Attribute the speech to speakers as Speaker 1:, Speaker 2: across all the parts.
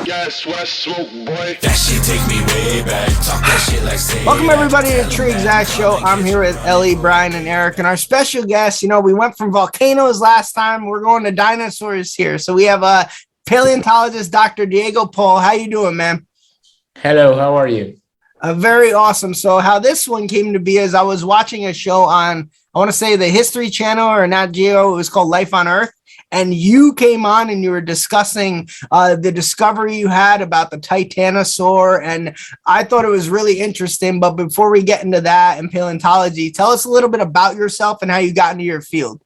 Speaker 1: Guess what, smoke boy?
Speaker 2: That shit take me way back. Talk that shit like say.
Speaker 3: Welcome everybody to the TruExact Show. I'm here with Ellie, Brian, and Eric, and our special guest. We went from volcanoes last time. We're going to dinosaurs here. So we have a paleontologist, Dr. Diego POL. How you doing, man?
Speaker 4: Hello, how are you?
Speaker 3: Very awesome. So how this one came to be is I was watching a show on, I want to say the History Channel or Nat Geo. It was called Life on Earth. And you came on and you were discussing the discovery you had about the Titanosaur. And I thought it was really interesting. But before we get into that and paleontology, tell us a little bit about yourself and how you got into your field.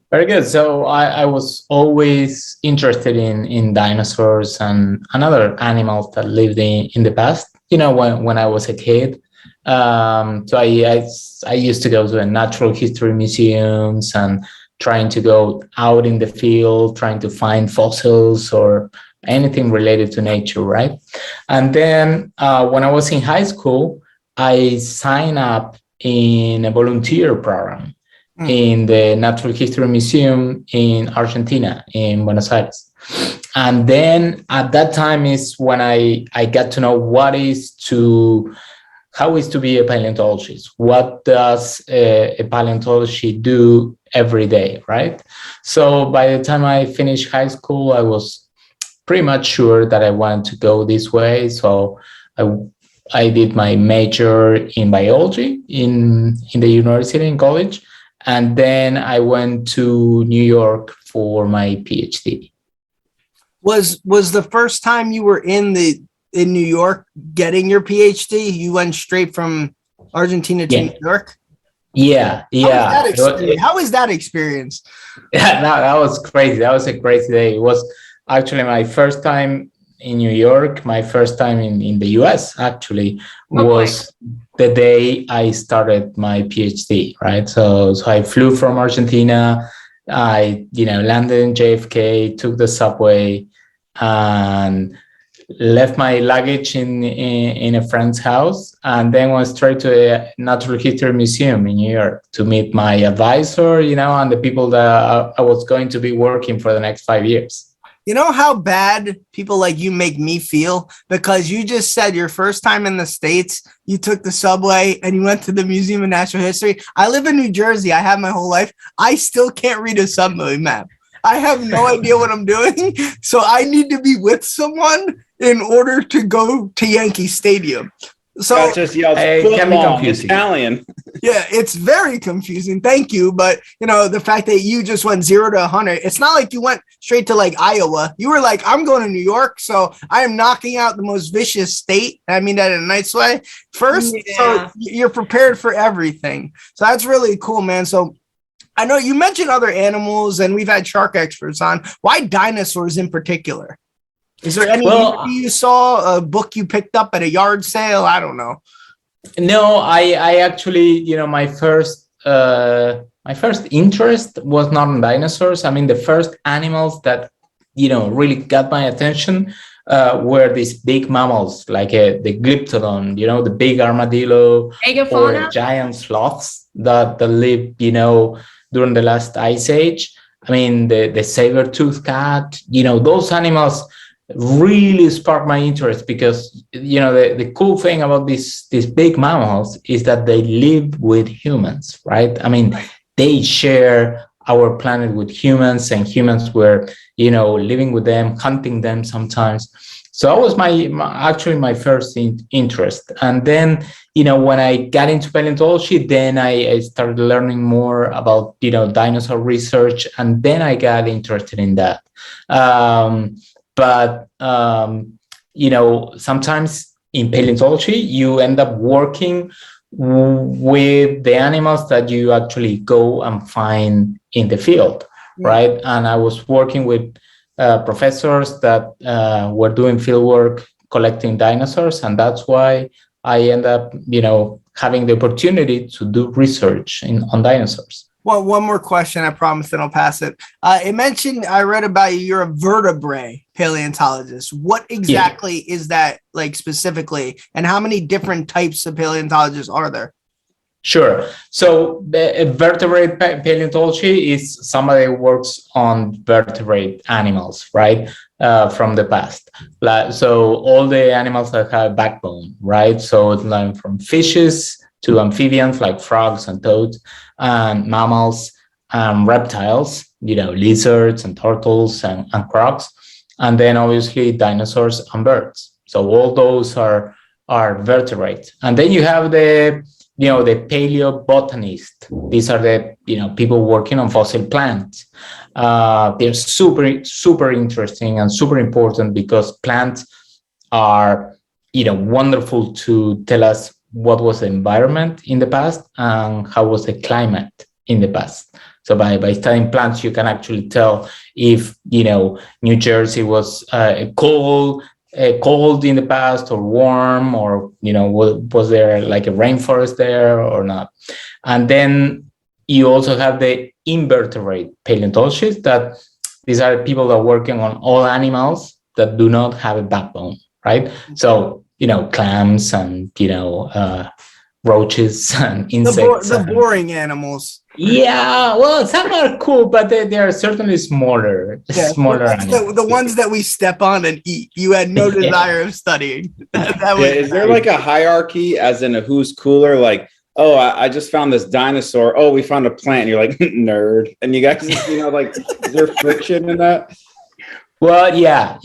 Speaker 4: Very good. So I was always interested in dinosaurs and other animals that lived in the past, when I was a kid. So I used to go to the natural history museums and trying to go out in the field, trying to find fossils or anything related to nature, right? And then when I was in high school, I signed up in a volunteer program in the Natural History Museum in Argentina, in Buenos Aires. And then at that time is when I got to know how is to be a paleontologist. What does a paleontology do every day, right? So by the time I finished high school, I was pretty much sure that I wanted to go this way. So I did my major in biology in the university and college. And then I went to New York for my PhD.
Speaker 3: Was the first time you were in New York getting your PhD? You went straight from Argentina to New York?
Speaker 4: Yeah.
Speaker 3: How was that experience?
Speaker 4: Yeah, that was crazy. That was a crazy day. It was actually my first time in New York. My first time in the US actually was the day I started my PhD, right? So I flew from Argentina. I, landed in JFK, took the subway, and left my luggage in a friend's house, and then went straight to a natural history museum in New York to meet my advisor, and the people that I was going to be working for the next 5 years.
Speaker 3: You know how bad people like you make me feel? Because you just said your first time in the States, you took the subway and you went to the Museum of Natural History. I live in New Jersey. I have my whole life. I still can't read a subway map. I have no idea what I'm doing. So I need to be with someone in order to go to Yankee Stadium. So
Speaker 5: just yells
Speaker 4: can be confusing.
Speaker 5: Italian.
Speaker 3: Yeah, it's very confusing. Thank you. But, the fact that you just went 0 to 100, it's not like you went straight to like Iowa. You were like, I'm going to New York. So I am knocking out the most vicious state. I mean that in a nice way first. Yeah. So you're prepared for everything. So that's really cool, man. So I know you mentioned other animals and we've had shark experts on. Why dinosaurs in particular? Is there any you saw, a book you picked up at a yard sale? I don't know.
Speaker 4: No, I actually, my first interest was not in dinosaurs. I mean, the first animals that, really got my attention were these big mammals, like the glyptodon, the big armadillo, or giant sloths that live, during the last ice age. I mean, the saber-toothed cat, those animals really sparked my interest because, the cool thing about these big mammals is that they live with humans, right? I mean, they share our planet with humans, and humans were, living with them, hunting them sometimes. So that was my first interest. And then, when I got into paleontology, then I started learning more about, dinosaur research, and then I got interested in that. But sometimes in paleontology, you end up working with the animals that you actually go and find in the field, right? And I was working with professors that were doing field work collecting dinosaurs, and that's why I end up, having the opportunity to do research on dinosaurs.
Speaker 3: Well, one more question, I promise, then I'll pass it. It mentioned, I read about you, you're a vertebrate paleontologist. What exactly is that, like, specifically? And how many different types of paleontologists are there?
Speaker 4: Sure. So vertebrate paleontology is somebody who works on vertebrate animals, right? From the past. So all the animals that have backbone, right? So it's like from fishes to amphibians like frogs and toads, and mammals and reptiles, lizards and turtles and crocs, and then obviously dinosaurs and birds. So all those are vertebrate. And then you have the paleobotanist. These are the people working on fossil plants. They're super interesting and super important because plants are wonderful to tell us what was the environment in the past and how was the climate in the past. So by studying plants, you can actually tell if New Jersey was cold in the past or warm, or was there like a rainforest there or not. And then you also have the invertebrate paleontologists, that these are people that are working on all animals that do not have a backbone, right? So clams and roaches and insects,
Speaker 3: the boring animals.
Speaker 4: Yeah, well, some are cool, but they are certainly smaller animals.
Speaker 3: The ones that we step on and eat. You had no desire of studying.
Speaker 1: Is there like a hierarchy, as in a who's cooler? Like, oh, I just found this dinosaur. Oh, we found a plant. And you're like, nerd. And you guys, like, is there friction in that?
Speaker 4: Well, yeah.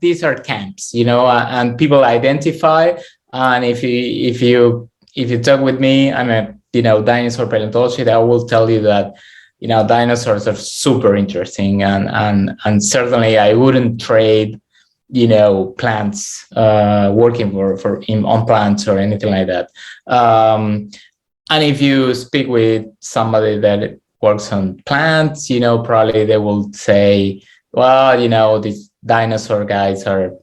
Speaker 4: These are camps, and people identify. And if you talk with me, I'm a dinosaur paleontologist, I will tell you that dinosaurs are super interesting, and certainly I wouldn't trade plants, working on plants or anything like that. And if you speak with somebody that works on plants, probably they will say, well, these dinosaur guys are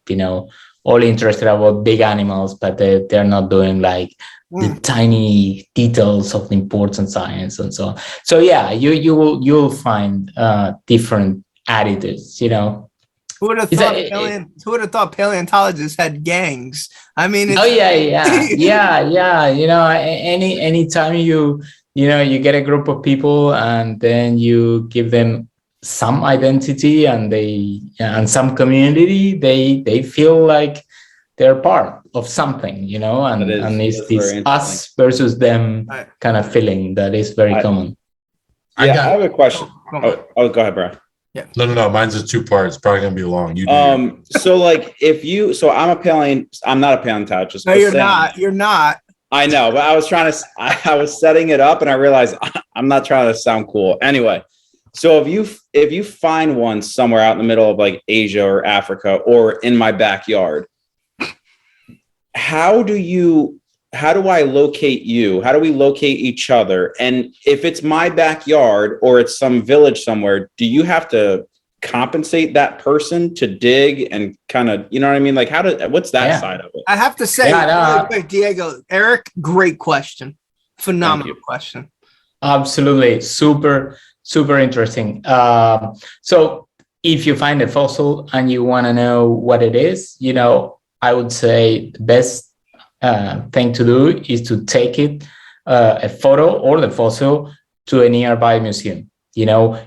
Speaker 4: all interested about big animals, but they're not doing like the tiny details of the important science and so on. So yeah, you'll find different attitudes.
Speaker 3: Who would have thought paleontologists had gangs? I mean,
Speaker 4: anytime you get a group of people and then you give them some identity and some community, they feel like they're part of something, and it's this us versus them kind of feeling that is very common.
Speaker 1: I have a question. Go ahead, Brad.
Speaker 5: Yeah. No. Mine's a two-part. It's probably gonna be long.
Speaker 1: So like I'm not a paleontologist.
Speaker 3: No, you're not. You're not.
Speaker 1: I know, but I was setting it up and I realized I'm not trying to sound cool. Anyway, so if you find one somewhere out in the middle of like Asia or Africa or in my backyard, how do I locate you? How do we locate each other? And if it's my backyard or it's some village somewhere, do you have to compensate that person to dig and kind of, you know what I mean? Like what's that side of it?
Speaker 3: I have to say, really quick, Diego, Eric, great question. Phenomenal question.
Speaker 4: Absolutely. Super, super interesting. So if you find a fossil and you want to know what it is, I would say the best thing to do is to take a photo or the fossil to a nearby museum.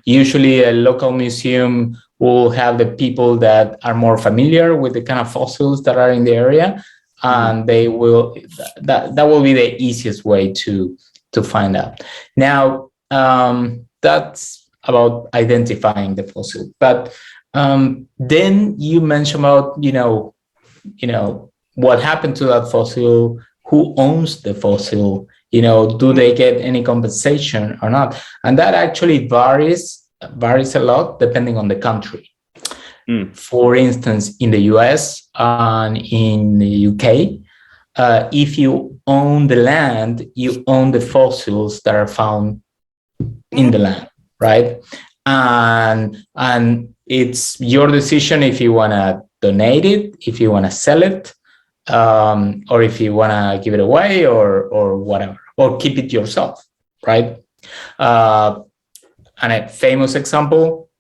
Speaker 4: Usually a local museum will have the people that are more familiar with the kind of fossils that are in the area, and that will be the easiest way to find out. Now, that's about identifying the fossil, but then you mentioned about what happened to that fossil, who owns the fossil, do they get any compensation or not? And that actually varies a lot depending on the country. For instance, in the US and in the UK, if you own the land, you own the fossils that are found in the land, right? And it's your decision if you want to donate it, if you want to sell it, or if you want to give it away or whatever, or keep it yourself, right? And a famous example,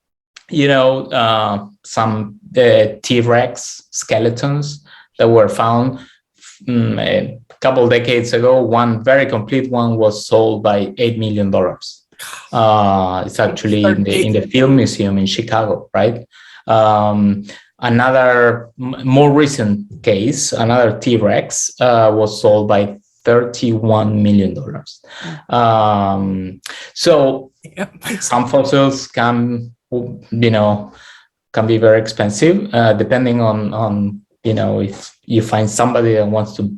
Speaker 4: some T-Rex skeletons that were found a couple decades ago, one very complete one was sold by $8 million. It's actually in the Film Museum in Chicago, right? Another more recent case, another T-Rex was sold by $31 million. So some fossils can, can be very expensive, depending on if you find somebody that wants to,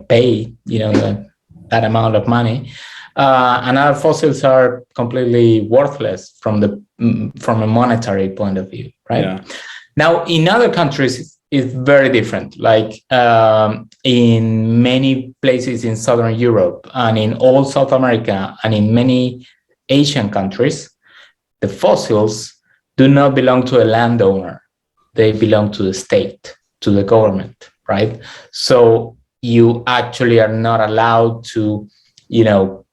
Speaker 4: pay, that amount of money. And other fossils are completely worthless from a monetary point of view, right?
Speaker 1: Yeah.
Speaker 4: Now, in other countries, it's very different. Like in many places in Southern Europe and in all South America and in many Asian countries, the fossils do not belong to a landowner. They belong to the state, to the government, right? So you actually are not allowed to,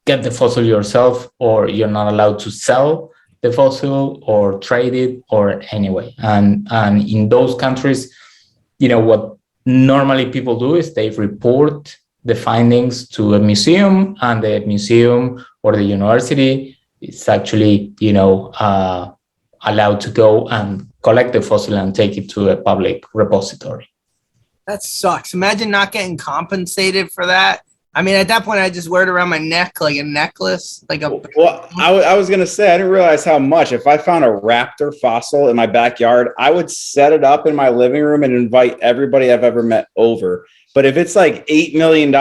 Speaker 4: get the fossil yourself, or you're not allowed to sell the fossil or trade it or anyway. And in those countries, what normally people do is they report the findings to a museum, and the museum or the university is actually, allowed to go and collect the fossil and take it to a public repository.
Speaker 3: That sucks. Imagine not getting compensated for that. I mean, at that point, I just wear it around my neck like a necklace, like a.
Speaker 1: Well, I was gonna say, I didn't realize how much. If I found a raptor fossil in my backyard, I would set it up in my living room and invite everybody I've ever met over. But if it's like $8 million,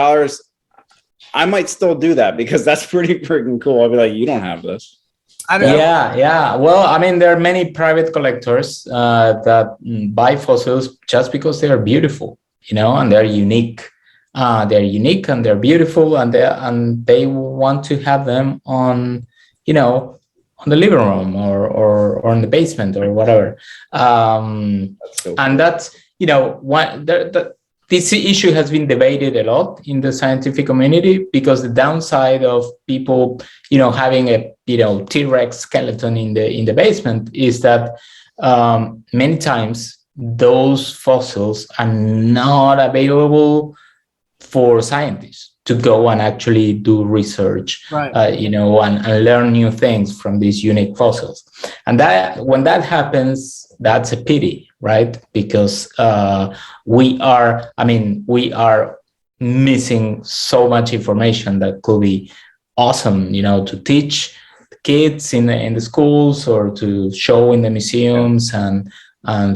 Speaker 1: I might still do that because that's pretty freaking cool. I'll be like, you don't have this.
Speaker 3: I don't know.
Speaker 4: Yeah. Well, I mean, there are many private collectors that buy fossils just because they are beautiful, and they're unique. They're unique and they're beautiful, and they want to have them on, on the living room or in the basement or whatever. And that's, this issue has been debated a lot in the scientific community, because the downside of people, having a, T-Rex skeleton in the basement is that many times those fossils are not available for scientists to go and actually do research,
Speaker 3: right.
Speaker 4: And learn new things from these unique fossils. And that when that happens, that's a pity, right? Because we are missing so much information that could be awesome, to teach kids in the schools or to show in the museums, and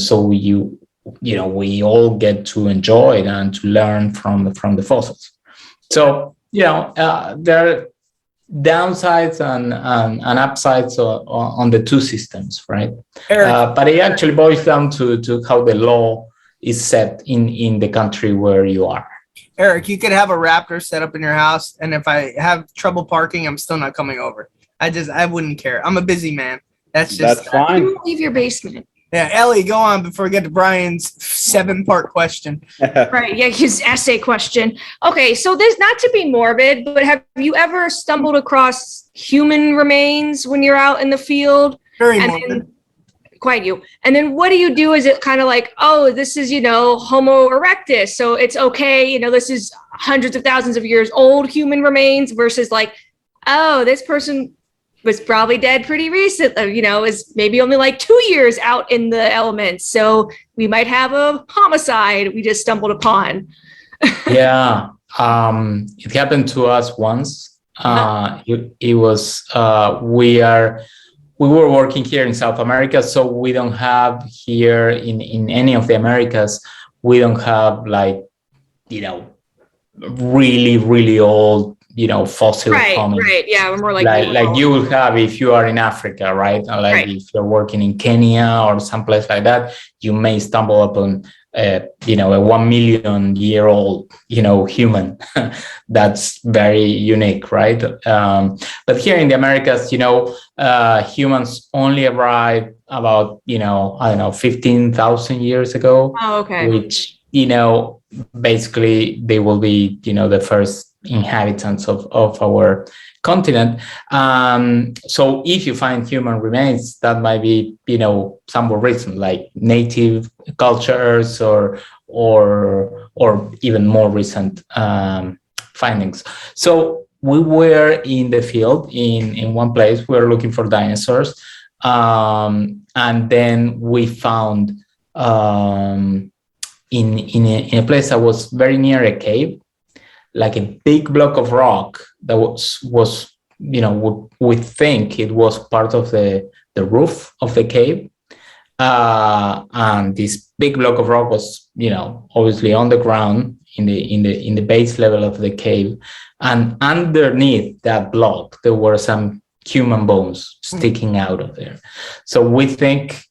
Speaker 4: so we all get to enjoy it and to learn from the fossils. So there are downsides and upsides on the two systems, right? But it actually boils down to how the law is set in the country where you are.
Speaker 3: Eric, you could have a raptor set up in your house, and if I have trouble parking, I'm still not coming over. I wouldn't care. I'm a busy man. That's
Speaker 1: fine.
Speaker 6: You leave your basement.
Speaker 3: Yeah, Ellie, go on before we get to Brian's 7-part question.
Speaker 6: Right, yeah, his essay question. Okay, so there's, not to be morbid, but have you ever stumbled across human remains when you're out in the field?
Speaker 3: Very morbid.
Speaker 6: Quite you. And then what do you do? Is it kind of like, oh, this is, Homo erectus, so it's okay, this is hundreds of thousands of years old human remains, versus like, oh, this person was probably dead pretty recently, is maybe only like 2 years out in the elements. So we might have a homicide we just stumbled upon.
Speaker 4: Yeah, it happened to us once. It was, we were working here in South America, so we don't have here in any of the Americas, we don't have like, really, really old, fossil homins.
Speaker 6: Right, yeah, we're more like
Speaker 4: you will have if you are in Africa, right? Like if you're working in Kenya or someplace like that, you may stumble upon a 1 million year old, human. That's very unique, right? But here in the Americas, humans only arrived about, 15,000 years ago.
Speaker 6: Oh, okay.
Speaker 4: Which, basically they will be, the first inhabitants of our continent. So if you find human remains, that might be, somewhat recent, like native cultures or or even more recent findings. So we were in the field in one place. We were looking for dinosaurs, and then we found in a place that was very near a cave, like a big block of rock that was we think it was part of the roof of the cave. And this big block of rock was, obviously on the ground in the base level of the cave, and underneath that block there were some human bones sticking out of there. So we think,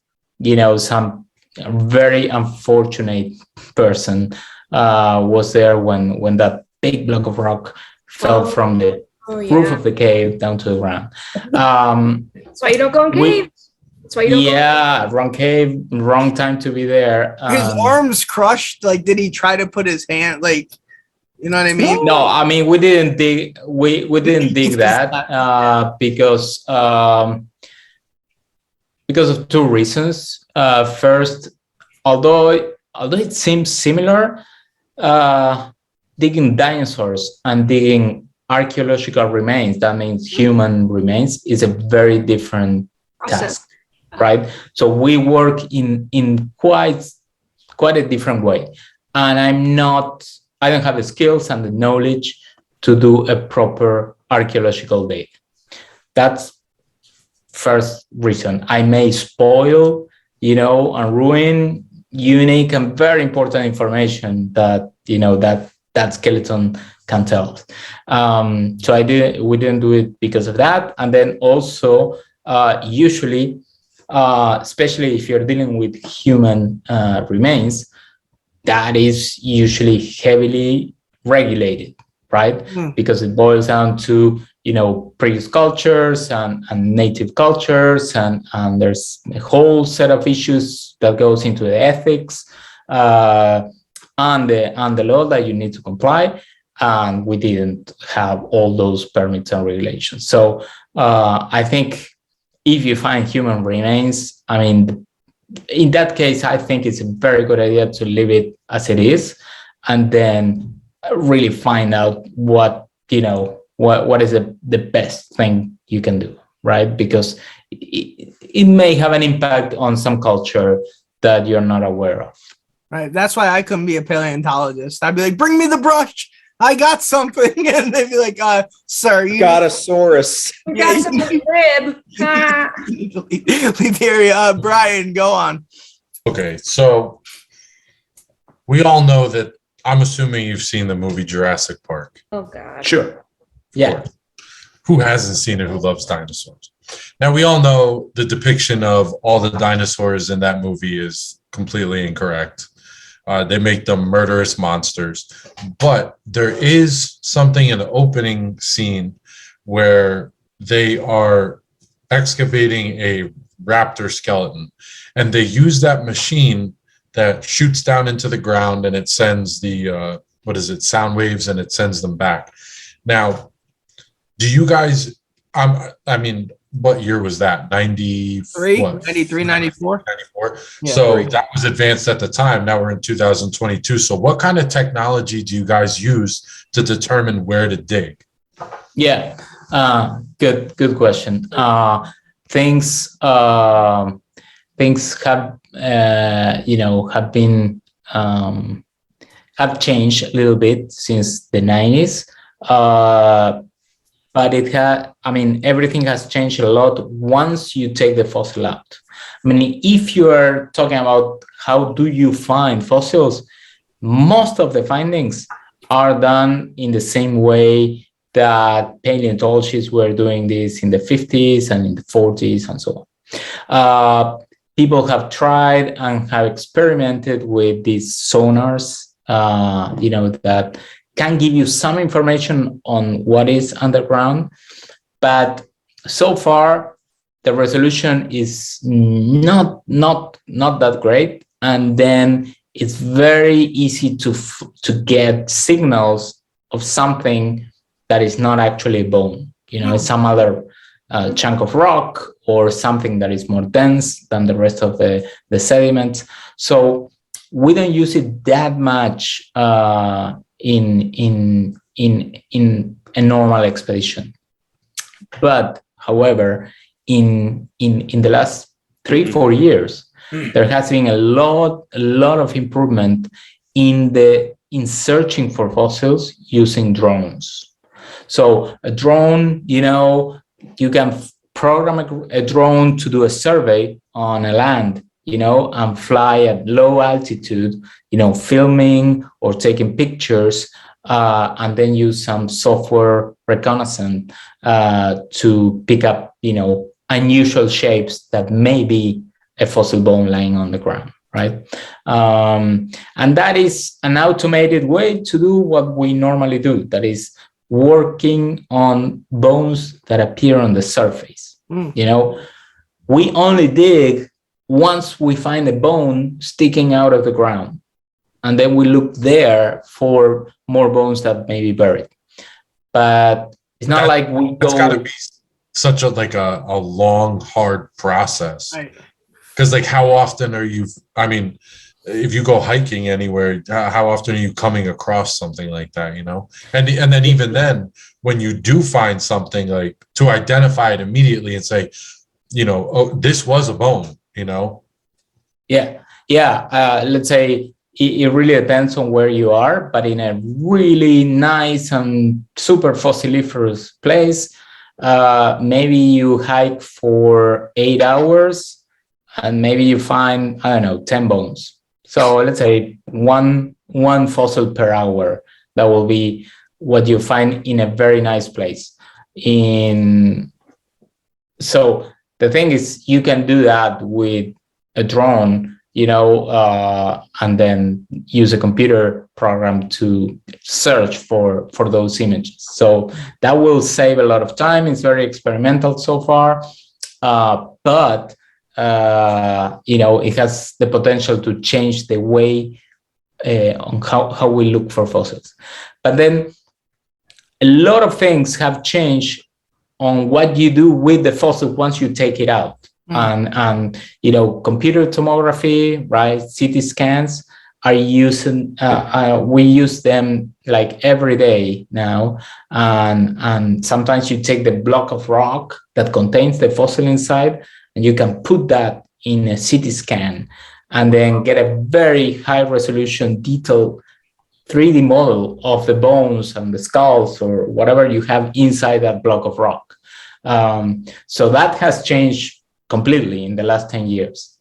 Speaker 4: some very unfortunate person was there when that big block of rock fell from the roof of the cave down to the ground.
Speaker 6: That's why you don't go in caves. That's why you don't go.
Speaker 4: Wrong cave, wrong time to be there.
Speaker 3: His arms crushed. Like, did he try to put his hand? Like, you know what I mean?
Speaker 4: No, I mean we didn't dig. We didn't dig that because of two reasons. First, although it seems similar, digging dinosaurs and digging archaeological remains, that means human remains, is a very different task, right? So we work in quite a different way, and I don't have the skills and the knowledge to do a proper archaeological dig. That's first reason. I may spoil, and ruin unique and very important information that that skeleton can tell. So we didn't do it because of that. And then also, usually, especially if you're dealing with human remains, that is usually heavily regulated, right? Because it boils down to, previous cultures and native cultures, and there's a whole set of issues that goes into the ethics and the law that you need to comply. And we didn't have all those permits and regulations. So I think if you find human remains, I mean, in that case, I think it's a very good idea to leave it as it is, and then really find out what is the best thing you can do, right? Because it may have an impact on some culture that you're not aware of.
Speaker 3: Right. That's why I couldn't be a paleontologist. I'd be like, bring me the brush. I got something. And they'd be like, sir, you
Speaker 1: got a saurus.
Speaker 6: Got some rib.
Speaker 3: leave the area. Brian, go on.
Speaker 5: Okay, so we all know that. I'm assuming you've seen the movie Jurassic Park.
Speaker 6: Oh God.
Speaker 4: Sure. Yeah.
Speaker 5: Who hasn't seen it? Who loves dinosaurs? Now, we all know the depiction of all the dinosaurs in that movie is completely incorrect. They make them murderous monsters. But there is something in the opening scene where they are excavating a raptor skeleton, and they use that machine that shoots down into the ground, and it sends the sound waves, and it sends them back. Now, do you guys, what year was that? 93, 94? Yeah, so 3. That was advanced at the time. Now we're in 2022. So what kind of technology do you guys use to determine where to dig?
Speaker 4: Yeah, good question. Things have have changed a little bit since the 90s. But everything has changed a lot once you take the fossil out. I mean, if you are talking about how do you find fossils, most of the findings are done in the same way that paleontologists were doing this in the 50s and in the 40s and so on. People have tried and have experimented with these sonars, that can give you some information on what is underground, but so far the resolution is not that great, and then it's very easy to get signals of something that is not actually bone. It's some other chunk of rock or something that is more dense than the rest of the sediment. So we don't use it that much in a normal expedition. But however, in the last 3-4 years, there has been a lot of improvement in searching for fossils using drones. So a drone, you can program a drone to do a survey on a land, and fly at low altitude, filming or taking pictures, and then use some software reconnaissance to pick up, unusual shapes that may be a fossil bone lying on the ground, right? And that is an automated way to do what we normally do. That is working on bones that appear on the surface. We only dig once we find a bone sticking out of the ground, and then we look there for more bones that may be buried. But it's not like we go.
Speaker 5: It's got to be such a long, hard process.
Speaker 3: Right.
Speaker 5: Because how often are you? I mean, if you go hiking anywhere, how often are you coming across something like that? And then even then, when you do find something, to identify it immediately and say, oh, this was a bone.
Speaker 4: Yeah. Let's say it really depends on where you are, but in a really nice and super fossiliferous place, maybe you hike for 8 hours. And maybe you find, 10 bones. So let's say one fossil per hour. That will be what you find in a very nice place. So the thing is, you can do that with a drone, and then use a computer program to search for those images. So that will save a lot of time. It's very experimental so far, but it has the potential to change the way on how we look for fossils. But then a lot of things have changed on what you do with the fossil once you take it out. And computer tomography, right? CT scans are using, we use them every day now. And sometimes you take the block of rock that contains the fossil inside, and you can put that in a CT scan and then get a very high resolution, detailed 3D model of the bones and the skulls or whatever you have inside that block of rock. So that has changed completely in the last 10 years.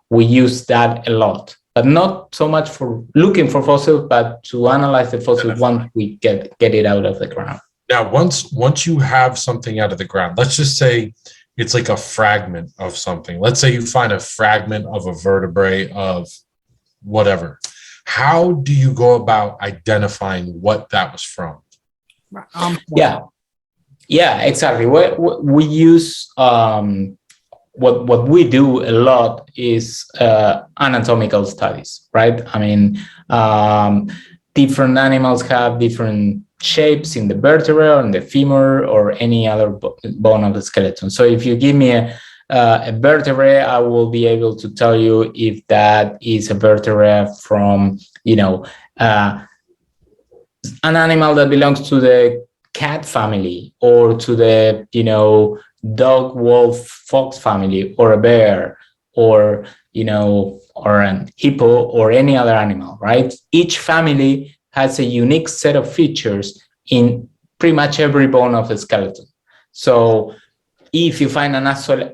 Speaker 4: We use that a lot, but not so much for looking for fossils, but to analyze the fossil once we get it out of the ground.
Speaker 5: Now, once you have something out of the ground, let's just say it's like a fragment of something. Let's say you find a fragment of a vertebrae of whatever. How do you go about identifying what that was from?
Speaker 4: Yeah, exactly. We use what we do a lot is anatomical studies, right? I mean, different animals have different shapes in the vertebrae or in the femur or any other bone of the skeleton. So if you give me a vertebrae, I will be able to tell you if that is a vertebrae from, an animal that belongs to the cat family or to the, dog, wolf, fox family, or a bear, or, or an hippo or any other animal, right? Each family has a unique set of features in pretty much every bone of the skeleton. So if you find an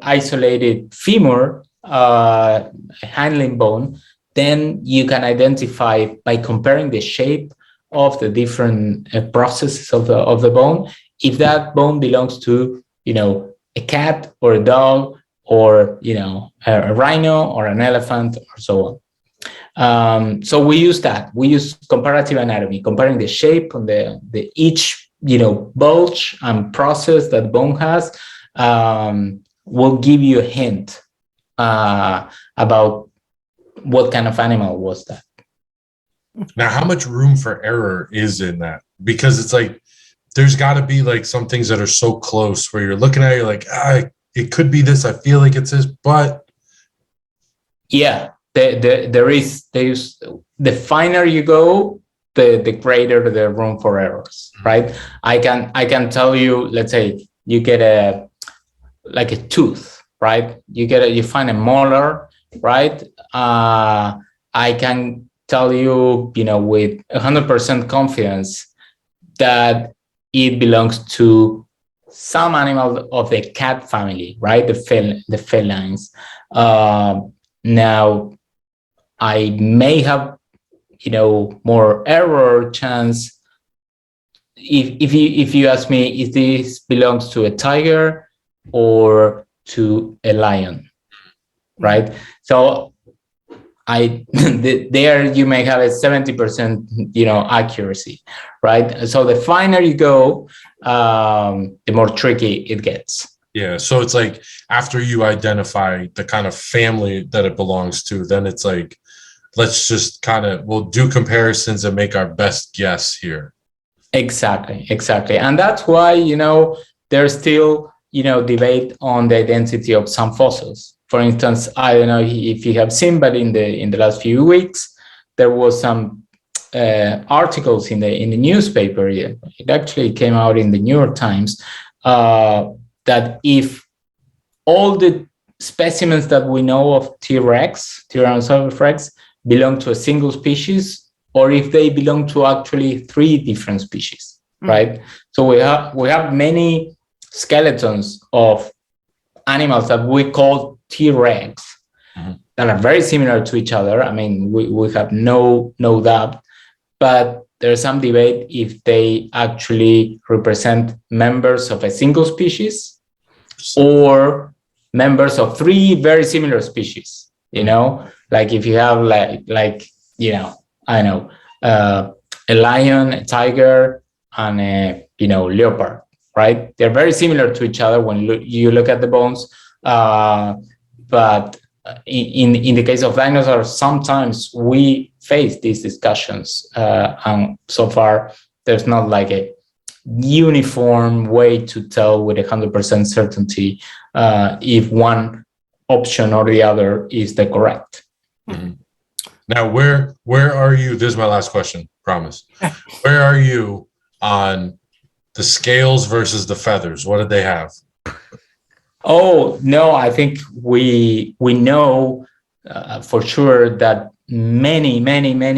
Speaker 4: isolated femur, handling bone, then you can identify by comparing the shape of the different processes of the bone, if that bone belongs to, a cat or a dog or, a rhino or an elephant or so on. So we use that. We use comparative anatomy, comparing the shape on the each, bulge and process that bone has, will give you a hint about what kind of animal was that.
Speaker 5: Now, how much room for error is in that? Because it's there's got to be some things that are so close where you're looking at it, you're it could be this. I feel like it's this, but.
Speaker 4: Yeah, there's the finer you go, the greater the room for errors, right? I can tell you, let's say you get a tooth, right? You find a molar, right? I can tell you, with 100% confidence that it belongs to some animal of the cat family, right? The felines. Now, I may have, more error chance if you ask me if this belongs to a tiger or to a lion, right? So there you may have a 70% accuracy, right? So the finer you go, the more tricky it gets.
Speaker 5: Yeah, so it's like after you identify the kind of family that it belongs to, then it's like, let's just we'll do comparisons and make our best guess here. Exactly.
Speaker 4: And that's why, there's still, debate on the identity of some fossils. For instance, I don't know if you have seen, but in the last few weeks, there was some articles in the newspaper. It actually came out in the New York Times that if all the specimens that we know of T-Rex, Tyrannosaurus Rex, belong to a single species, or if they belong to actually 3 different species, right? So we have many skeletons of animals that we call T-Rex that are very similar to each other. I mean, we have no doubt, but there's some debate if they actually represent members of a single species or members of 3 very similar species. Like if you have a lion, a tiger, and a leopard, right? They're very similar to each other when you look at the bones, but in the case of dinosaurs, sometimes we face these discussions, and so far there's not like a uniform way to tell with 100% certainty if one option or the other is the correct.
Speaker 5: Mm-hmm. Now, where are you? This is my last question, promise. Where are you on the scales versus the feathers? What did they have?
Speaker 4: Oh, no, I think we know for sure that many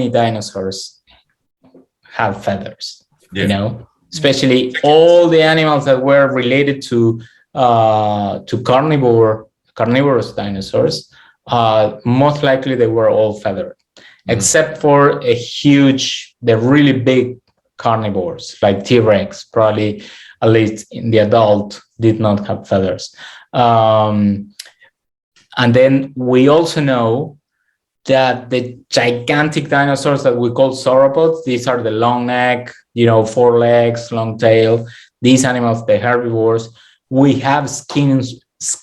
Speaker 4: dinosaurs have feathers, especially all the animals that were related to carnivorous dinosaurs. Most likely they were all feathered, except for the really big carnivores like T-Rex, probably at least in the adult, did not have feathers. And then we also know that the gigantic dinosaurs that we call sauropods, these are the long neck, 4 legs, long tail, these animals, the herbivores, we have skin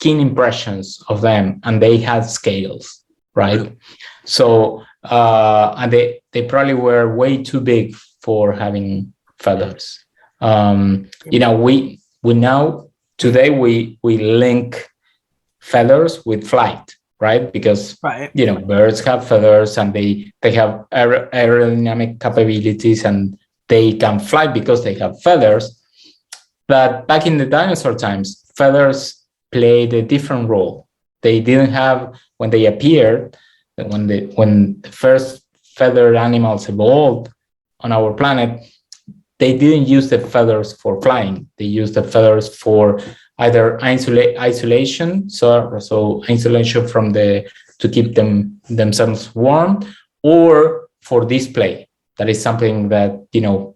Speaker 4: impressions of them, and they had scales, right? So, and they probably were way too big for having feathers. We now today we link feathers with flight, right? Because birds have feathers and they have aerodynamic capabilities and they can fly because they have feathers. But back in the dinosaur times, feathers played a different role. They didn't have, when they appeared, when the first feathered animals evolved on our planet, they didn't use the feathers for flying. They used the feathers for either isolation, so isolation from to keep themselves warm, or for display. That is something that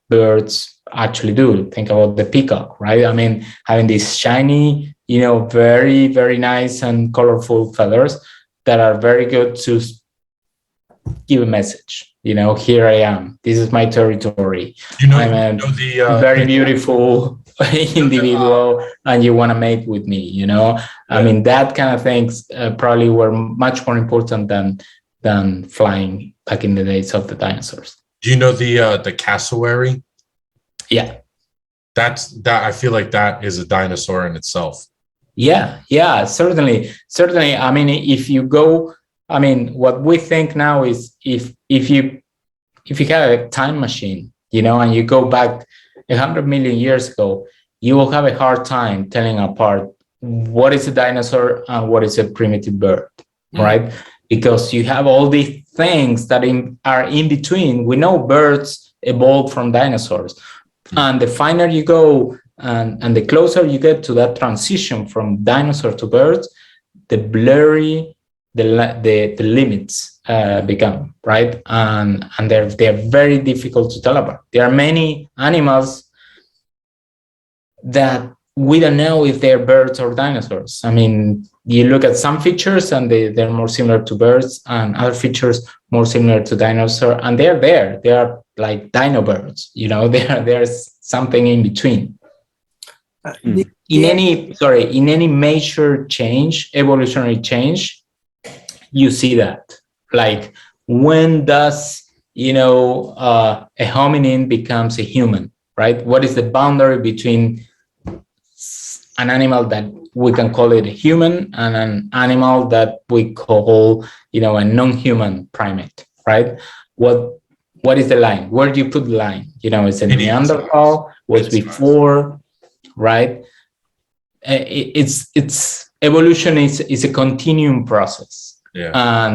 Speaker 4: birds actually do. Think about the peacock, right? I mean, having these shiny, very, very nice and colorful feathers that are very good to give a message. Here I am. This is my territory. I'm a very beautiful individual, and you want to mate with me. I mean, that kind of things probably were much more important than flying back in the days of the dinosaurs.
Speaker 5: Do you know the cassowary?
Speaker 4: Yeah.
Speaker 5: That I feel like that is a dinosaur in itself.
Speaker 4: Yeah, certainly. I mean, if you go I mean, what we think now is if you have a time machine, you know, and you go back 100 million years ago, you will have a hard time telling apart what is a dinosaur and what is a primitive bird, right? Because you have all these things that are in between. We know birds evolved from dinosaurs, and the finer you go and the closer you get to that transition from dinosaur to birds, the blurry the limits become, right? And they're very difficult to tell apart. There are many animals that we don't know if they're birds or dinosaurs. I mean, you look at some features and they're more similar to birds, and other features more similar to dinosaur, and they're there. They are like dino birds, you know. There's something in between. In any major change, evolutionary change, you see that. Like, when does, you know, a hominin becomes a human, right? What is the boundary between an animal that we can call it a human and an animal that we call, you know, a non-human primate, right? What is the line? Where do you put the line? You know, is it Neanderthal? Was before, right? It's evolution is a continuum process.
Speaker 5: Yeah.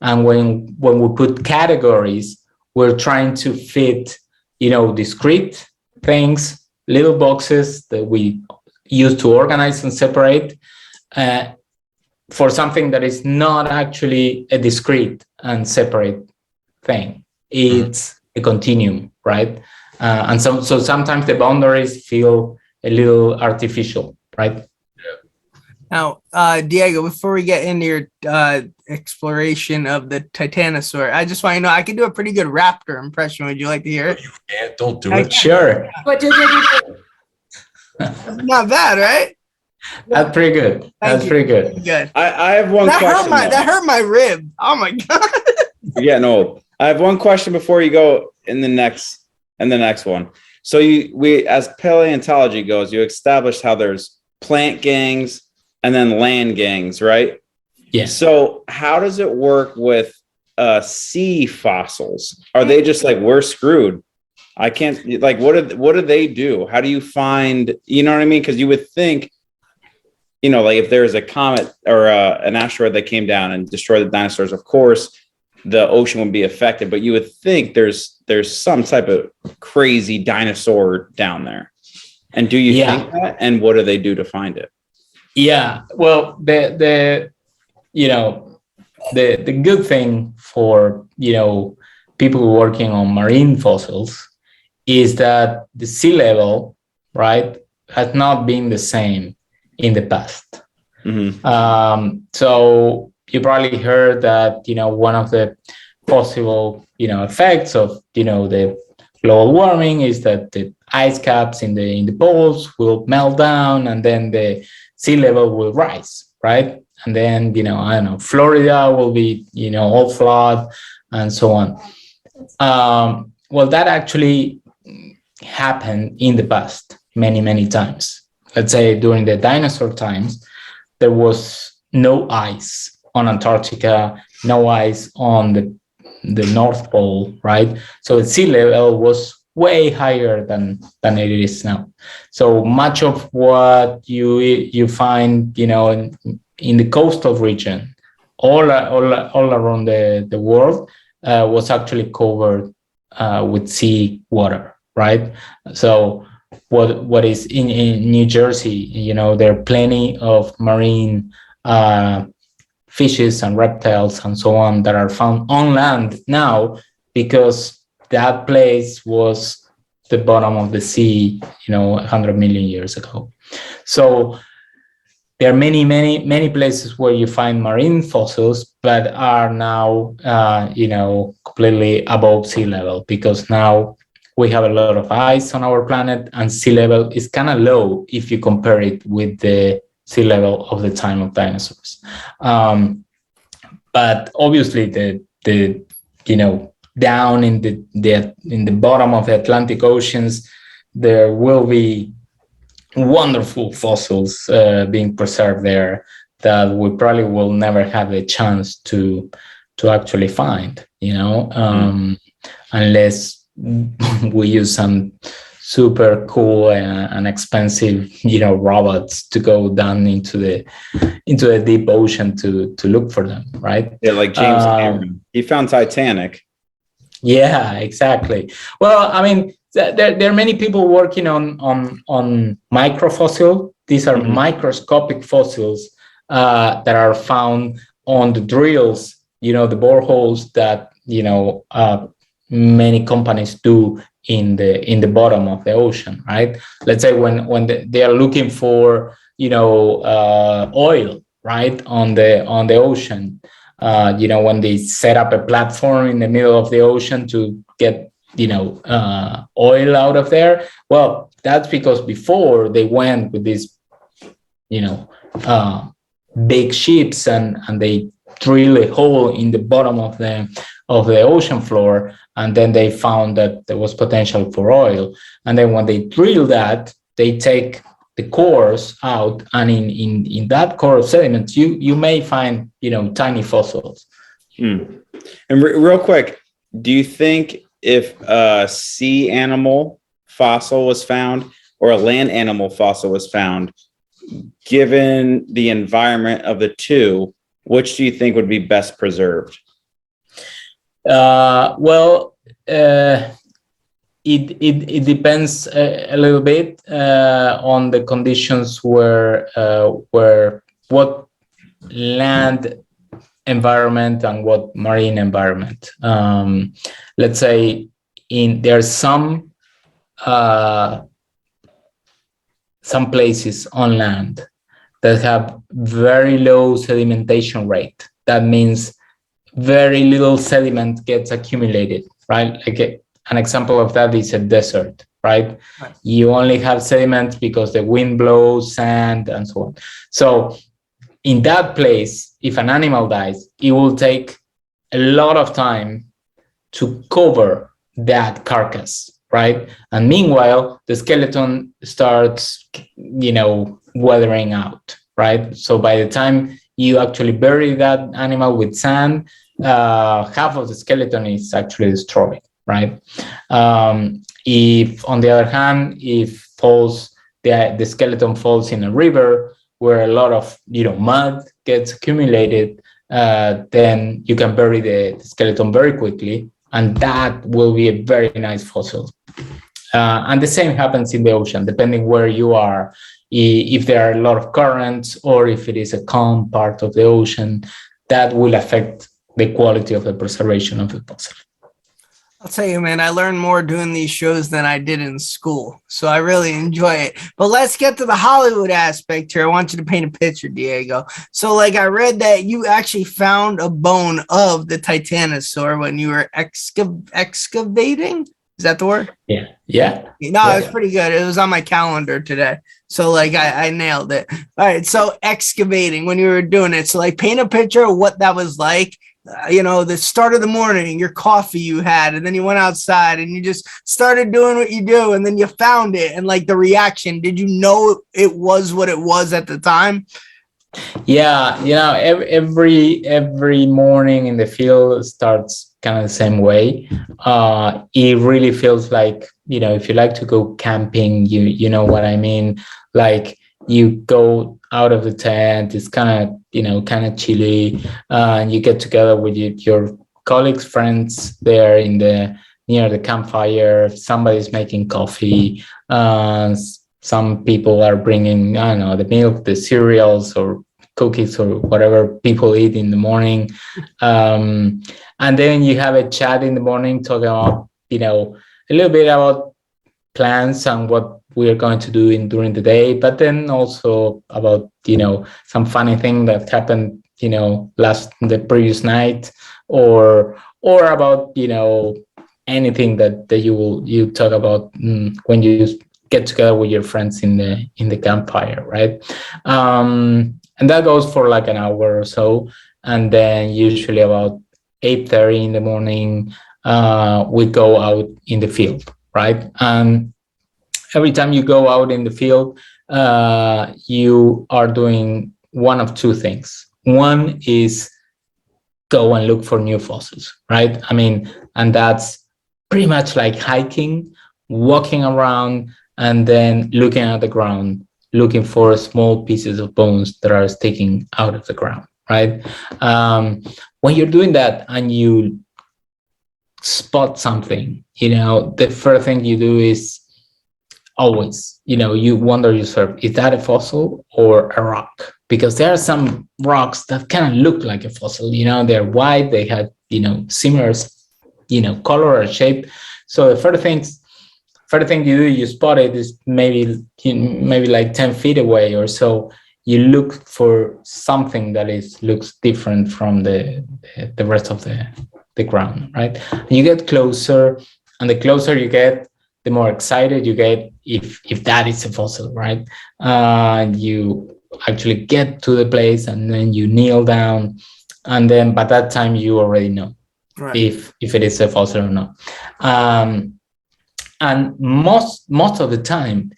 Speaker 4: And when we put categories, we're trying to fit, you know, discrete things, little boxes that we use to organize and separate for something that is not actually a discrete and separate thing. It's a continuum, right? And so sometimes the boundaries feel a little artificial, right?
Speaker 3: Now, Diego, before we get into your exploration of the Titanosaur, I just want to know, I can do a pretty good raptor impression. Would you like to hear it?
Speaker 5: You can't. Don't do it.
Speaker 4: Sure.
Speaker 3: Not bad, right?
Speaker 4: That's pretty good. That's pretty good.
Speaker 3: Good.
Speaker 1: I have one question.
Speaker 3: That hurt my rib. Oh my god.
Speaker 1: Yeah, no. I have one question before you go in the next one. So we as paleontology goes, you established how there's plant gangs and then land gangs, right?
Speaker 4: Yeah.
Speaker 1: So how does it work with sea fossils? Are they just like, we're screwed? I can't, like, what do they do? How do you find, you know what I mean? Because you would think, you know, like if there's a comet or an asteroid that came down and destroyed the dinosaurs, of course, the ocean would be affected. But you would think there's some type of crazy dinosaur down there. And do you think that? And what do they do to find it?
Speaker 4: Yeah. Well, the good thing for, you know, people working on marine fossils is that the sea level, right, has not been the same in the past. So you probably heard that, you know, one of the possible, you know, effects of, you know, the global warming is that the ice caps in the poles will melt down, and then the sea level will rise, right? And then, you know, I don't know, Florida will be, you know, all flood and so on. Well, that actually happened in the past many times. Let's say during the dinosaur times, there was no ice on Antarctica, no ice on the North Pole, right? So the sea level was way higher than it is now. So much of what you find, you know, in the coastal region, all around the world, was actually covered with sea water, right? So what is in New Jersey, you know, there are plenty of marine fishes and reptiles and so on that are found on land now, because that place was the bottom of the sea, you know, 100 million years ago. So there are many places where you find marine fossils, but are now, you know, completely above sea level, because now we have a lot of ice on our planet, and sea level is kind of low if you compare it with the sea level of the time of dinosaurs. But obviously, the you know, down in the bottom of the Atlantic oceans, there will be wonderful fossils being preserved there that we probably will never have the chance to actually find, unless we use some super cool and expensive, robots to go down into the deep ocean to look for them, right?
Speaker 1: Yeah, like James Cameron. He found Titanic.
Speaker 4: Yeah, exactly. Well, I mean, there are many people working on microfossil. These are microscopic fossils that are found on the drills, the boreholes that many companies do in the bottom of the ocean, right? Let's say when they are looking for oil, right, on the ocean. When they set up a platform in the middle of the ocean to get oil out of there. Well, that's because before they went with these big ships and they drill a hole in the bottom of the ocean floor, and then they found that there was potential for oil. And then when they drill that, they take the cores out, and in that core of sediments, you may find tiny fossils.
Speaker 1: And real quick, do you think if a sea animal fossil was found or a land animal fossil was found, given the environment of the two, which do you think would be best preserved?
Speaker 4: It depends a little bit on the conditions where what land environment and what marine environment. Let's say there's some places on land that have very low sedimentation rate. That means very little sediment gets accumulated, right? Like an example of that is a desert, right? You only have sediment because the wind blows, sand, and so on. So in that place, if an animal dies, it will take a lot of time to cover that carcass, right? And meanwhile, the skeleton starts, weathering out, right? So by the time you actually bury that animal with sand, half of the skeleton is actually destroyed, right? If, on the other hand, if the skeleton falls in a river where a lot of mud gets accumulated, then you can bury the skeleton very quickly, and that will be a very nice fossil. And the same happens in the ocean, depending where you are. If there are a lot of currents or if it is a calm part of the ocean, that will affect the quality of the preservation of the fossil.
Speaker 3: I'll tell you, man, I learned more doing these shows than I did in school. So I really enjoy it. But let's get to the Hollywood aspect here. I want you to paint a picture, Diego. So I read that you actually found a bone of the Titanosaur when you were excavating. Is that the word?
Speaker 4: Yeah.
Speaker 3: No, it was pretty good. It was on my calendar today. So I nailed it. All right. So excavating when you were doing it. So paint a picture of what that was like. The start of the morning, your coffee you had, and then you went outside and you just started doing what you do, and then you found it, and the reaction. Did you know it was what it was at the time?
Speaker 4: Yeah, every morning in the field starts kind of the same way. It really feels like, if you like to go camping, you know what I mean. You go out of the tent, it's kind of chilly, and you get together with your colleagues, friends there near the campfire. Somebody's making coffee. Some people are bringing, I don't know, the milk, the cereals or cookies or whatever people eat in the morning. And then you have a chat in the morning talking about, a little bit about plans and what we are going to do during the day, but then also about, some funny thing that happened, the previous night, or about, anything that you talk about when you get together with your friends in the campfire, right? And that goes for an hour or so. And then usually about 8:30 in the morning, we go out in the field, right? And every time you go out in the field, you are doing one of two things. One is go and look for new fossils, right? I mean, and that's pretty much like hiking, walking around, and then looking at the ground, looking for small pieces of bones that are sticking out of the ground, right? When you're doing that and you spot something, the first thing you do is always, you wonder yourself, is that a fossil or a rock? Because there are some rocks that kind of look like a fossil, they're white, they have, similar, color or shape. So the first thing you do, you spot it is maybe like 10 feet away or so. You look for something that looks different from the rest of the ground, right? And you get closer, and the closer you get, the more excited you get if that is a fossil, right? You actually get to the place, and then you kneel down, and then by that time you already know if it is a fossil or not. And most of the time,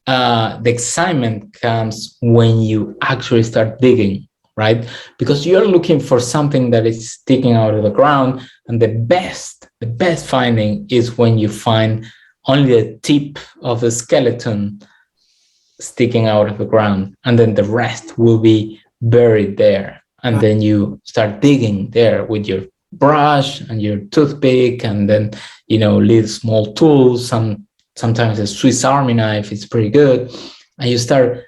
Speaker 4: the excitement comes when you actually start digging, right? Because you're looking for something that is sticking out of the ground, and the best finding is when you find only the tip of the skeleton sticking out of the ground, and then the rest will be buried there. And then you start digging there with your brush and your toothpick, and then little small tools. Sometimes a Swiss Army knife is pretty good, and you start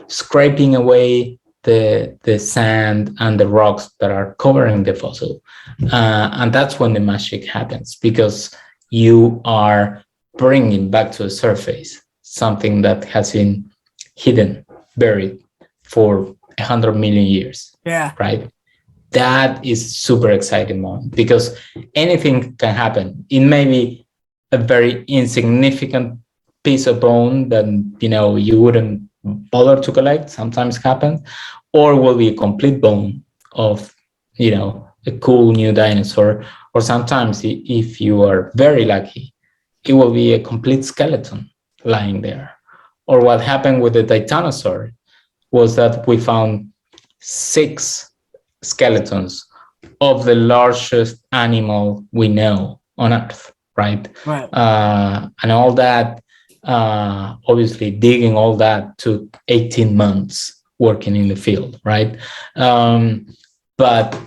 Speaker 4: scraping away the sand and the rocks that are covering the fossil, and that's when the magic happens, because you are bringing back to the surface something that has been hidden, buried for 100 million years.
Speaker 3: Yeah.
Speaker 4: Right. That is super exciting moment, because anything can happen. It may be a very insignificant piece of bone that you wouldn't bother to collect, sometimes happens, or will be a complete bone of a cool new dinosaur, or sometimes, if you are very lucky, it will be a complete skeleton lying there. Or what happened with the Titanosaur was that we found 6 skeletons of the largest animal we know on Earth, right? And all that, obviously digging all that took 18 months working in the field, right? But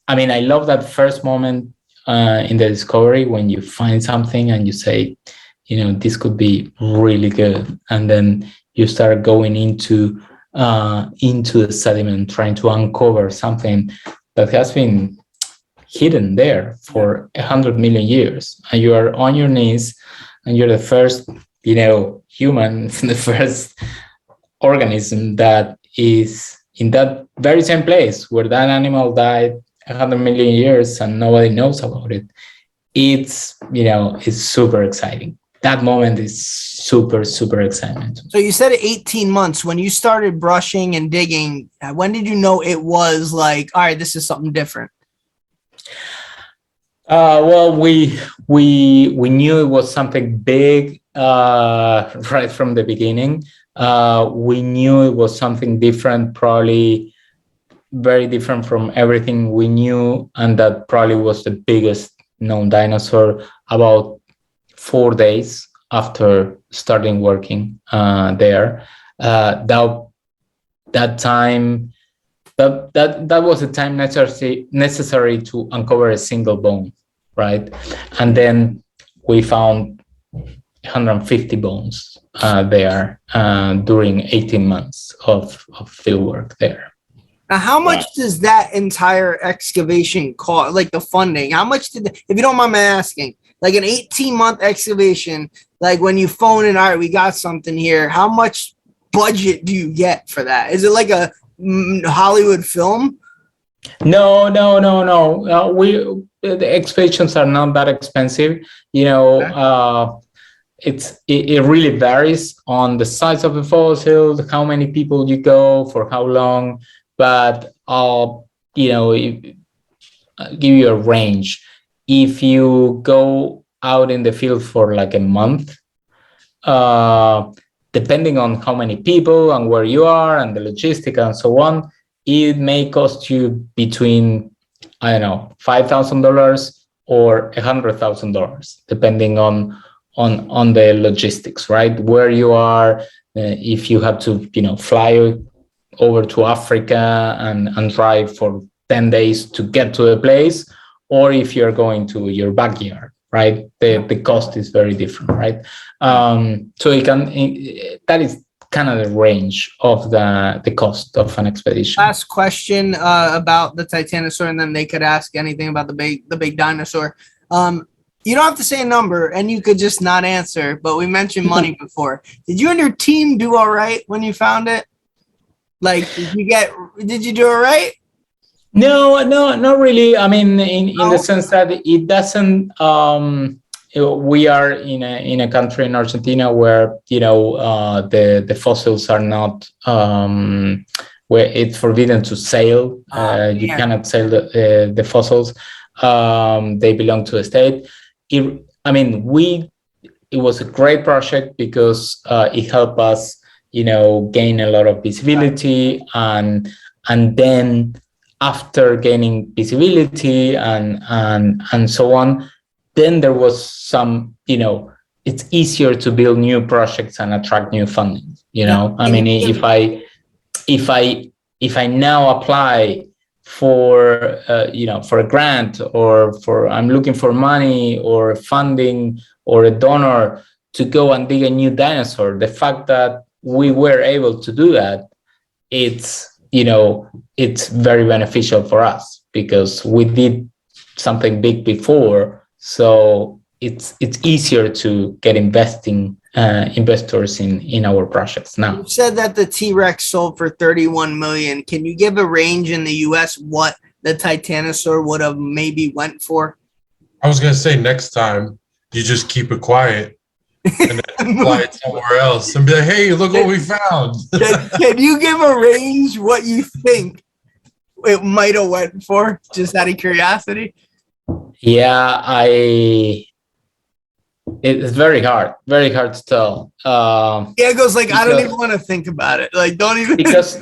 Speaker 4: I mean, I love that first moment in the discovery when you find something and you say, this could be really good. And then you start going into the sediment, trying to uncover something that has been hidden there for 100 million years. And you are on your knees, and you're the first, human, the first organism that is in that very same place where that animal died 100 million years and nobody knows about it. It's super exciting. That moment is super, super exciting.
Speaker 3: So you said 18 months. When you started brushing and digging, when did you know it was like, all right, this is something different?
Speaker 4: Well, we knew it was something big right from the beginning. We knew it was something different, probably very different from everything we knew, and that probably was the biggest known dinosaur about 4 days after starting working there. That time, that was the time necessary to uncover a single bone, right? And then we found 150 bones there during 18 months of field work there.
Speaker 3: Now, how much does that entire excavation cost? Like the funding, how much if you don't mind me asking, like an 18-month excavation, like when you phone in, all right, we got something here, how much budget do you get for that? Is it like a Hollywood film?
Speaker 4: No. The excavations are not that expensive. It really varies on the size of the fossil, how many people you go, for how long. But I'll give you a range. If you go out in the field for like a month, depending on how many people and where you are and the logistic and so on, it may cost you between, I don't know, $5,000 or $100,000, depending on the logistics, right? Where you are, if you have to, fly over to Africa and drive for 10 days to get to a place, or if you're going to your backyard, right? The cost is very different, right? So that is kind of the range of the cost of an expedition.
Speaker 3: Last question about the Titanosaur, and then they could ask anything about the big dinosaur. You don't have to say a number, and you could just not answer, but we mentioned money before. Did you and your team do all right when you found it? Like, did you do all right?
Speaker 4: No, not really. I mean, in the sense that it doesn't, we are in a country in Argentina where, the fossils are not, where it's forbidden to sail. You cannot sail the fossils. They belong to the state. It was a great project because it helped us, gain a lot of visibility, and then after gaining visibility and so on, then there was some, it's easier to build new projects and attract new funding. If I now apply for for a grant, or I'm looking for money or funding or a donor to go and dig a new dinosaur, the fact that we were able to do that, it's very beneficial for us because we did something big before, so it's easier to get investors in our projects now.
Speaker 3: You said that the T-Rex sold for $31 million. Can you give a range in the US what the Titanosaur would have maybe went for?
Speaker 5: I was gonna say next time you just keep it quiet and then fly it somewhere else and be like, hey, look what we found.
Speaker 3: Can you give a range what you think it might have went for, just out of curiosity?
Speaker 4: Yeah, it's very hard to tell.
Speaker 3: It goes like, I don't even want to think about it. Like, don't even,
Speaker 4: because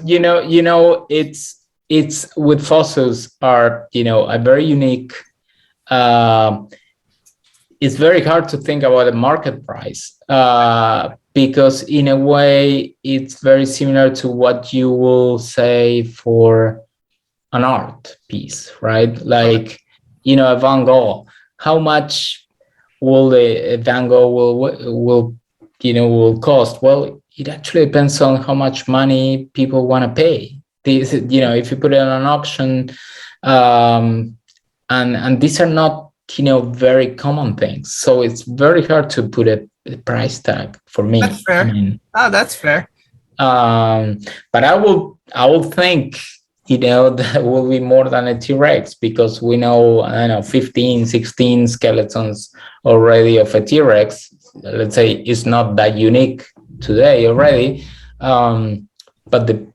Speaker 4: it's with fossils are a very unique. It's very hard to think about a market price because in a way it's very similar to what you will say for an art piece, right? Like, a Van Gogh. How much will a Van Gogh will cost? Well, it actually depends on how much money people want to pay. This, if you put it on an auction, and these are not very common things, so it's very hard to put a price tag for me.
Speaker 3: That's fair. That's fair.
Speaker 4: But I will think that will be more than a T-Rex, because we know, I don't know, 15, 16 skeletons already of a T-Rex. Let's say it's not that unique today already, but the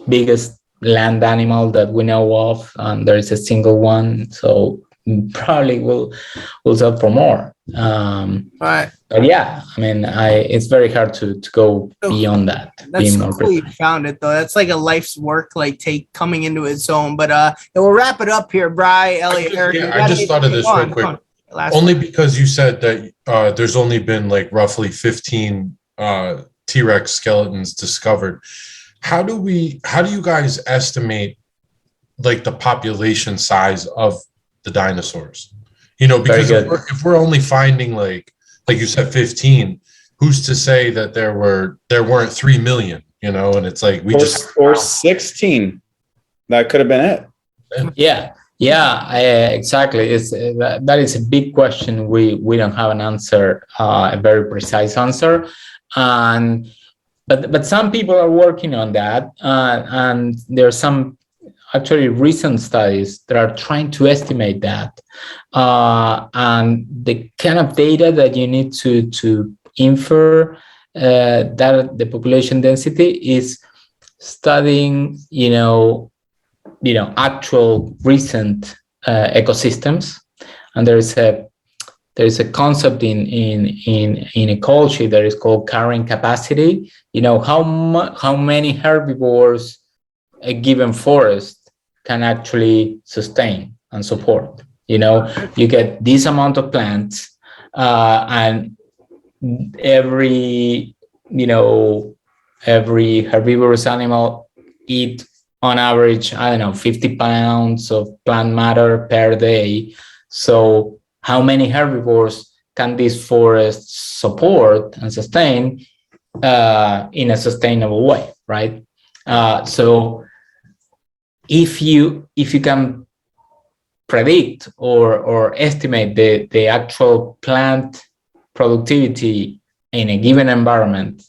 Speaker 4: biggest land animal that we know of, and there is a single one, so probably will sell for more.
Speaker 3: Right.
Speaker 4: But yeah, it's very hard to go beyond that.
Speaker 3: That's so cool you found it, though. That's like a life's work, like coming into its own. But we'll wrap it up here, Bri, Elliot, Eric.
Speaker 5: I just thought of this real quick. Only because you said that there's only been like roughly 15 T-Rex skeletons discovered. How do you guys estimate like the population size of the dinosaurs? Because if we're only finding like you said 15, who's to say that there weren't 3 million, and it's like or
Speaker 1: 16. That could have been it.
Speaker 4: Exactly. That is a big question. We don't have an answer, a very precise answer, but some people are working on that, and there are some actually recent studies that are trying to estimate that, and the kind of data that you need to infer that the population density is studying actual recent ecosystems. And there's there is a concept in ecology that is called carrying capacity. You know, how many herbivores a given forest can actually sustain and support. You know, you get this amount of plants, and every herbivorous animal eat on average, I don't know, 50 pounds of plant matter per day. So how many herbivores can this forest support and sustain in a sustainable way, right? So if you can predict or estimate the actual plant productivity in a given environment,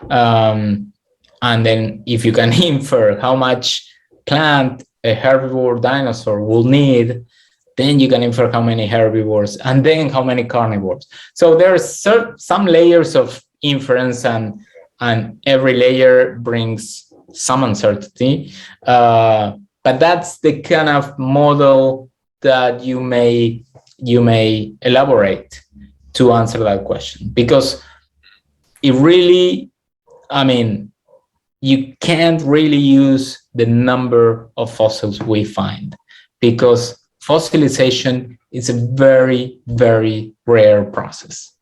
Speaker 4: and then if you can infer how much plant a herbivore dinosaur will need, then you can infer how many herbivores and then how many carnivores. So there's some layers of inference, and every layer brings some uncertainty. But that's the kind of model that you may elaborate to answer that question, because it really, I mean, you can't really use the number of fossils we find, because fossilization is a very, very rare process,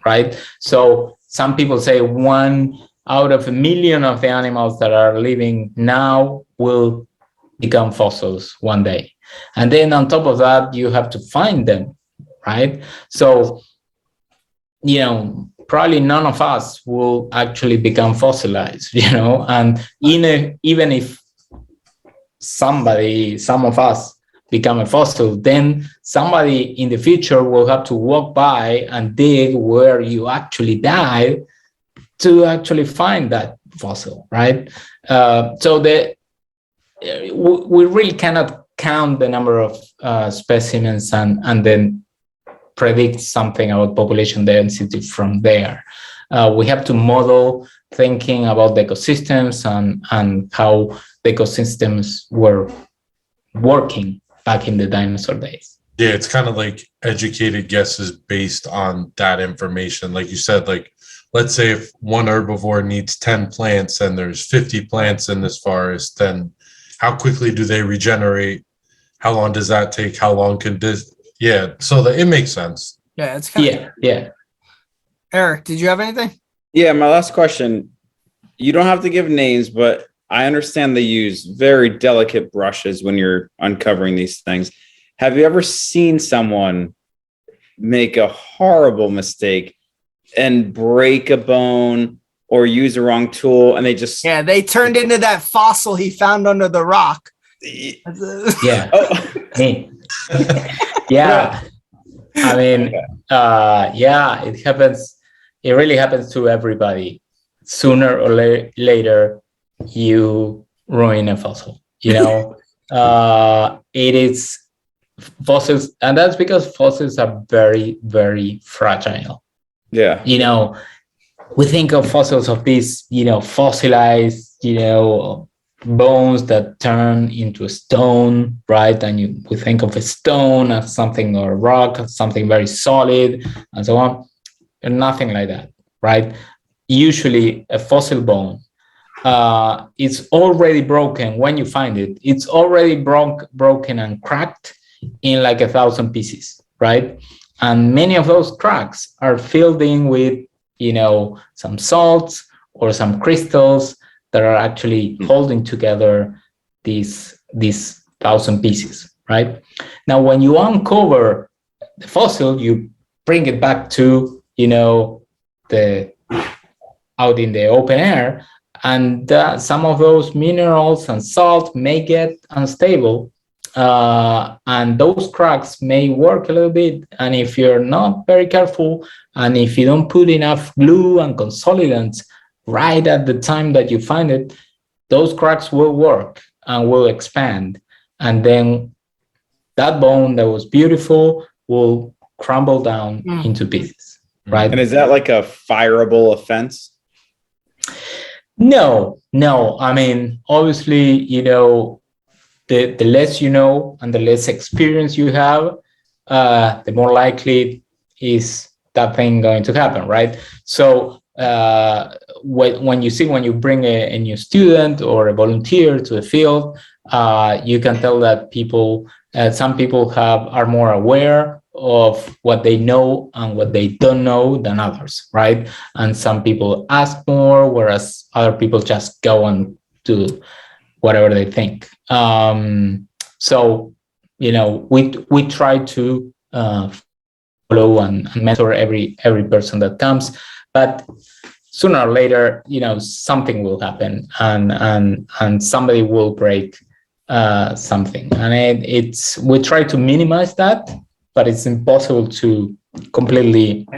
Speaker 4: right? So some people say 1 out of 1 million of the animals that are living now will become fossils one day. And then on top of that, you have to find them, right? So, you know, probably none of us will actually become fossilized, you know, and even if some of us become a fossil, then somebody in the future will have to walk by and dig where you actually died to actually find that fossil, right? So we really cannot count the number of specimens and then predict something about population density from there. We have to model thinking about the ecosystems and how the ecosystems were working back in the dinosaur days.
Speaker 5: Yeah, it's kind of like educated guesses based on that information. Like you said, like, let's say if one herbivore needs 10 plants and there's 50 plants in this forest, then how quickly do they regenerate? How long does that take? How long can this? Yeah, so it makes sense.
Speaker 3: Yeah, it's kind of.
Speaker 4: Yeah.
Speaker 3: Eric, did you have anything?
Speaker 1: Yeah, my last question. You don't have to give names, but I understand they use very delicate brushes when you're uncovering these things. Have you ever seen someone make a horrible mistake and break a bone or use a wrong tool and they just...
Speaker 3: Yeah, they turned into that fossil he found under the rock.
Speaker 4: Yeah.
Speaker 1: Oh.
Speaker 4: Yeah. I mean, yeah, it happens. It really happens to everybody. Sooner or later, you ruin a fossil, you know. It is fossils, and that's because fossils are very, very fragile.
Speaker 1: Yeah.
Speaker 4: You know, we think of fossils of these, you know, fossilized, you know, bones that turn into a stone, right? And we think of a stone as something, or a rock as something very solid and so on. And nothing like that, right? Usually a fossil bone, it's already broken when you find it. It's already broken and cracked in like 1,000 pieces, right? And many of those cracks are filled in with, you know, some salts or some crystals that are actually holding together these 1,000 pieces, right? Now, when you uncover the fossil, you bring it back to, you know, out in the open air, and some of those minerals and salt may get unstable, and those cracks may work a little bit. And if you're not very careful, and if you don't put enough glue and consolidants right at the time that you find it, those cracks will work and will expand. And then that bone that was beautiful will crumble down into pieces, right?
Speaker 1: And is that like a fireable offense?
Speaker 4: No. I mean, obviously, you know, the less you know and the less experience you have, the more likely is that thing going to happen, right? So when you bring a new student or a volunteer to the field, you can tell that some people are more aware of what they know and what they don't know than others, right? And some people ask more, whereas other people just go and do whatever they think. So, we try to follow and mentor every person that comes, but sooner or later, something will happen, and somebody will break something, and we try to minimize that, but it's impossible to completely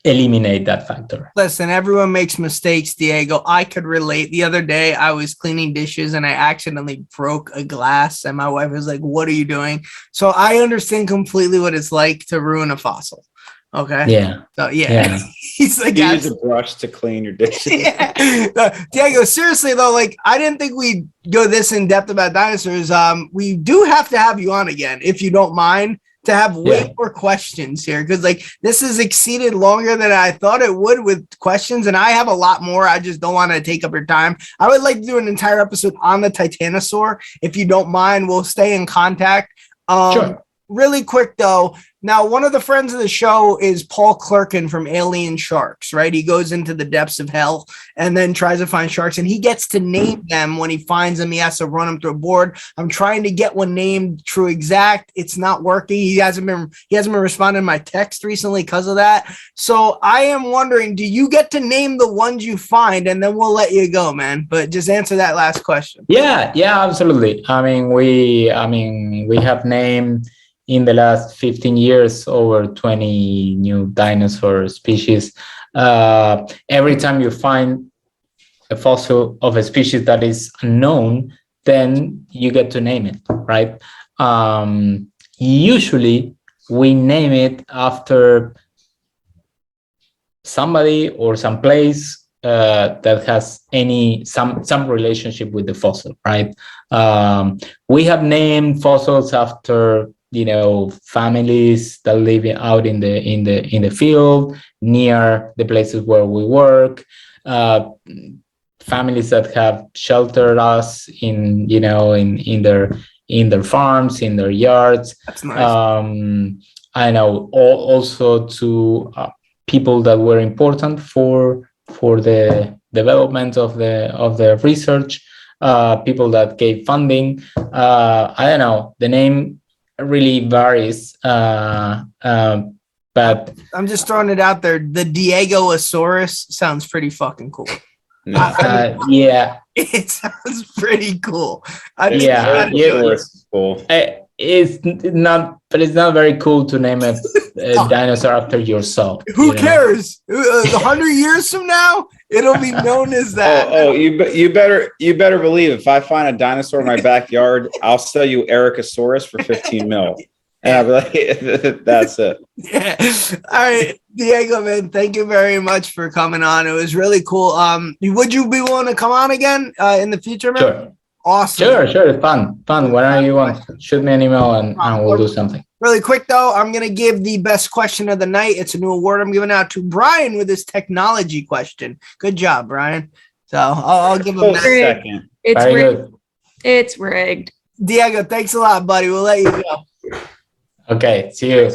Speaker 4: eliminate that factor.
Speaker 3: Listen, everyone makes mistakes, Diego. I could relate. The other day, I was cleaning dishes and I accidentally broke a glass, and my wife was like, "What are you doing?" So I understand completely what it's like to ruin a fossil. Okay.
Speaker 4: Yeah.
Speaker 3: So yeah. He's like,
Speaker 1: you use a brush to clean your dishes.
Speaker 3: Diego, seriously though, like I didn't think we'd go this in depth about dinosaurs. We do have to have you on again, if you don't mind, to have way more questions here, because like this has exceeded longer than I thought it would with questions, and I have a lot more. I just don't want to take up your time. I would like to do an entire episode on the Titanosaur, if you don't mind. We'll stay in contact.
Speaker 4: Sure.
Speaker 3: Really quick though, now one of the friends of the show is Paul Clerkin from Alien Sharks, right? He goes into the depths of hell and then tries to find sharks, and he gets to name them. When he finds them, he has to run them through a board. I'm trying to get one named TruExact. It's not working. He hasn't been responding to my text recently because of that. So I am wondering, do you get to name the ones you find, and then we'll let you go, man? But just answer that last question.
Speaker 4: Yeah, absolutely. We have named in the last 15 years over 20 new dinosaur species. Every time you find a fossil of a species that is unknown, then you get to name it, right? Usually we name it after somebody or some place that has some relationship with the fossil, right? We have named fossils after families that live out in the field near the places where we work, families that have sheltered us in their farms, in their yards.
Speaker 3: That's nice.
Speaker 4: I know also to people that were important for the development of the research, people that gave funding. I don't know, the name really varies, but
Speaker 3: I'm just throwing it out there. The Diegosaurus sounds pretty fucking cool.
Speaker 4: Yeah,
Speaker 3: it sounds pretty cool.
Speaker 1: Cool.
Speaker 4: It's not very cool to name a dinosaur after yourself.
Speaker 3: Who cares? 100 years from now, it'll be known as that.
Speaker 1: You better believe if I find a dinosaur in my backyard, I'll sell you Ericosaurus for 15 mil. And I'll be like, that's it.
Speaker 3: Yeah. All right, Diego, man, thank you very much for coming on. It was really cool. Would you be willing to come on again in the future, man?
Speaker 4: Sure.
Speaker 3: Awesome.
Speaker 4: Sure. Fun. Whenever you want, shoot me an email and we'll do something.
Speaker 3: Really quick though, I'm gonna give the best question of the night. It's a new award I'm giving out to Brian with his technology question. Good job, Brian. So I'll give him that.
Speaker 1: Second.
Speaker 6: It's
Speaker 4: Very
Speaker 6: rigged.
Speaker 4: good.
Speaker 6: It's rigged.
Speaker 3: Diego, thanks a lot, buddy. We'll let you go.
Speaker 4: Okay, see you.